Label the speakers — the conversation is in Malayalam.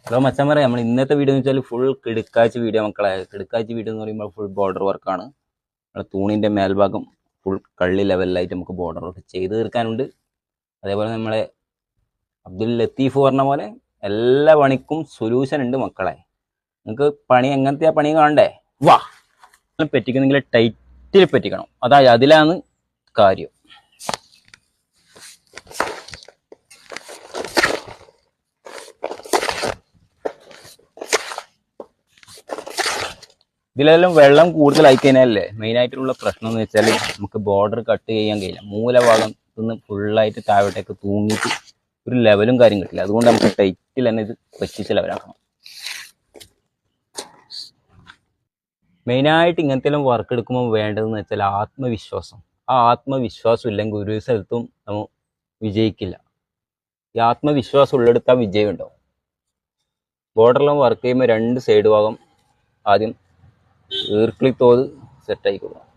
Speaker 1: ഹലോ മച്ചാൻ നമ്മൾ ഇന്നത്തെ വീഡിയോ എന്ന് വെച്ചാൽ ഫുൾ കിടുക്കാച്ച് വീഡിയോ മക്കളെ. കിടുക്കാച്ച് വീഡിയോ എന്ന് പറയുമ്പോൾ ഫുൾ ബോർഡർ വർക്കാണ്. നമ്മുടെ തൂണിൻ്റെ മേൽഭാഗം ഫുൾ കള്ളി ലെവലിലായിട്ട് നമുക്ക് ബോർഡർ വർക്ക് ചെയ്ത് തീർക്കാനുണ്ട്. അതേപോലെ നമ്മളെ അബ്ദുൽ ലത്തീഫ് പറഞ്ഞ പോലെ എല്ലാ പണിക്കും സൊല്യൂഷൻ ഉണ്ട് മക്കളെ. നിങ്ങൾക്ക് പണി എങ്ങനത്തെ പണി കാണണ്ടേ? വാ പറ്റിക്കുന്നെങ്കിൽ ടൈറ്റിൽ പറ്റിക്കണം. അതായത് അതിലാണ് കാര്യം. ഇതിലെല്ലാം വെള്ളം കൂടുതലായി കഴിഞ്ഞാലല്ലേ മെയിനായിട്ടുള്ള പ്രശ്നം എന്ന് വെച്ചാൽ നമുക്ക് ബോർഡർ കട്ട് ചെയ്യാൻ കഴിയില്ല. മൂലഭാഗം നിന്ന് ഫുള്ളായിട്ട് താഴോട്ടേക്ക് തൂങ്ങിയിട്ട് ഒരു ലെവലും കാര്യം കിട്ടില്ല. അതുകൊണ്ട് നമുക്ക് ടൈറ്റിൽ തന്നെ ഇത് വെച്ചിട്ട് ലെവലാക്കണം. മെയിനായിട്ട് ഇങ്ങനത്തെ എല്ലാം വർക്ക് എടുക്കുമ്പോൾ വേണ്ടതെന്ന് വെച്ചാൽ ആത്മവിശ്വാസം. ആ ആത്മവിശ്വാസം ഇല്ലെങ്കിൽ ഒരു സ്ഥലത്തും നമ്മൾ വിജയിക്കില്ല. ഈ ആത്മവിശ്വാസം ഉള്ളെടുത്താൽ വിജയം ഉണ്ടാവും. ബോർഡറെല്ലാം വർക്ക് ചെയ്യുമ്പോൾ രണ്ട് സൈഡ് ഭാഗം ആദ്യം ഈർക്കിളി തോത് സെറ്റായി കൊടുക്കണം.